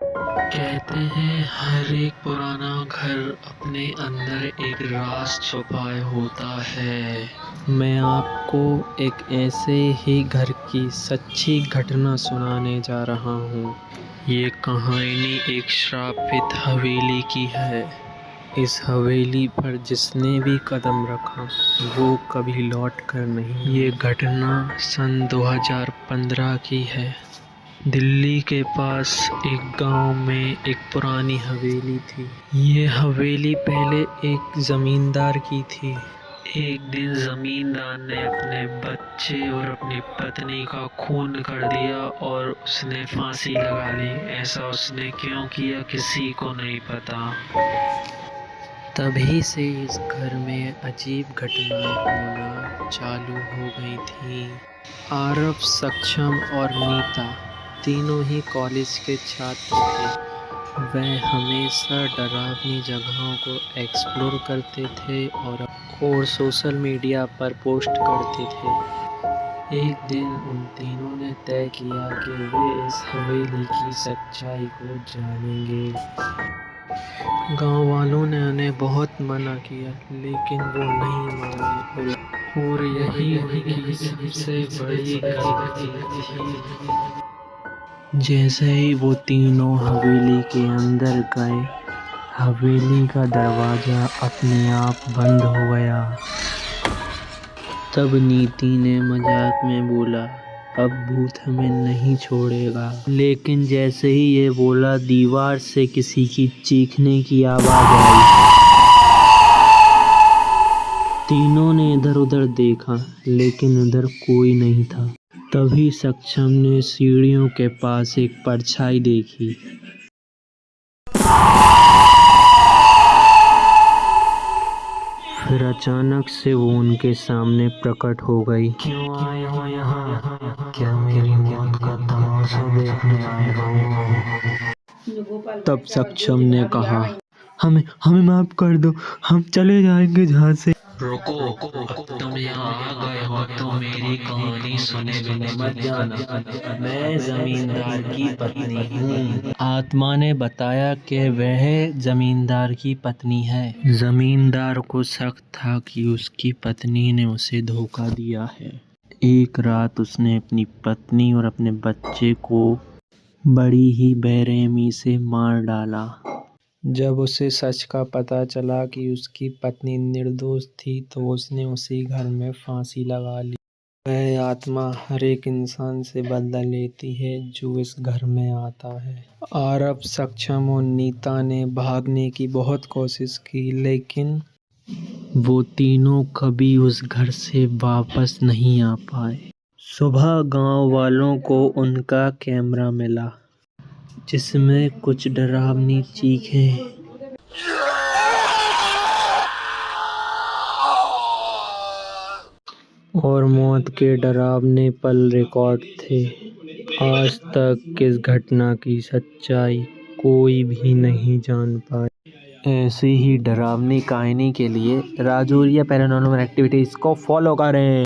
कहते हैं हर एक पुराना घर अपने अंदर एक राज छुपाए होता है। मैं आपको एक ऐसे ही घर की सच्ची घटना सुनाने जा रहा हूँ। ये कहानी एक श्रापित हवेली की है। इस हवेली पर जिसने भी कदम रखा वो कभी लौट कर नहीं। ये घटना सन 2015 की है। दिल्ली के पास एक गांव में एक पुरानी हवेली थी। ये हवेली पहले एक ज़मींदार की थी। एक दिन ज़मींदार ने अपने बच्चे और अपनी पत्नी का खून कर दिया और उसने फांसी लगा ली। ऐसा उसने क्यों किया किसी को नहीं पता। तभी से इस घर में अजीब घटनाएं होना चालू हो गई थी। आरव, सक्षम और नीता तीनों ही कॉलेज के छात्र थे। वह हमेशा डरावनी जगहों को एक्सप्लोर करते थे और सोशल मीडिया पर पोस्ट करते थे। एक दिन उन तीनों ने तय किया कि वे इस हवेली की सच्चाई को जानेंगे। गांव वालों ने उन्हें बहुत मना किया लेकिन वो नहीं माने और यही उनकी सबसे बड़ी गलती थी। जैसे ही वो तीनों हवेली के अंदर गए, हवेली का दरवाज़ा अपने आप बंद हो गया। तब नीति ने मजाक में बोला, अब भूत हमें नहीं छोड़ेगा। लेकिन जैसे ही ये बोला, दीवार से किसी की चीखने की आवाज़ आई। तीनों ने इधर उधर देखा लेकिन उधर कोई नहीं था। तभी सक्षम ने सीढ़ियों के पास एक परछाई देखी। फिर अचानक से वो उनके सामने प्रकट हो गई। क्यों आए हो यहाँ? क्या मेरी मौत का तमाशा देखने आए हो? तब सक्षम ने कहा, हमें माफ कर दो, हम चले जाएंगे यहाँ से। रुको, अब तुम यहाँ आ गए हो तो मेरी कहानी सुने बिना मत जाना। मैं जमींदार की पत्नी हूँ। आत्मा ने बताया कि वह जमींदार की पत्नी है। जमींदार को शक था कि उसकी पत्नी ने उसे धोखा दिया है। एक रात उसने अपनी पत्नी और अपने बच्चे को बड़ी ही बेरहमी से मार डाला। जब उसे सच का पता चला कि उसकी पत्नी निर्दोष थी तो उसने उसी घर में फांसी लगा ली। वह आत्मा हर एक इंसान से बदला लेती है जो इस घर में आता है। आरव, सक्षम और नीता ने भागने की बहुत कोशिश की लेकिन वो तीनों कभी उस घर से वापस नहीं आ पाए। सुबह गांव वालों को उनका कैमरा मिला जिसमें कुछ डरावनी चीखें और मौत के डरावने पल रिकॉर्ड थे। आज तक इस घटना की सच्चाई कोई भी नहीं जान पाया। ऐसी ही डरावनी कहानी के लिए राजौरिया पैरानॉर्मल एक्टिविटीज़ को फॉलो करें।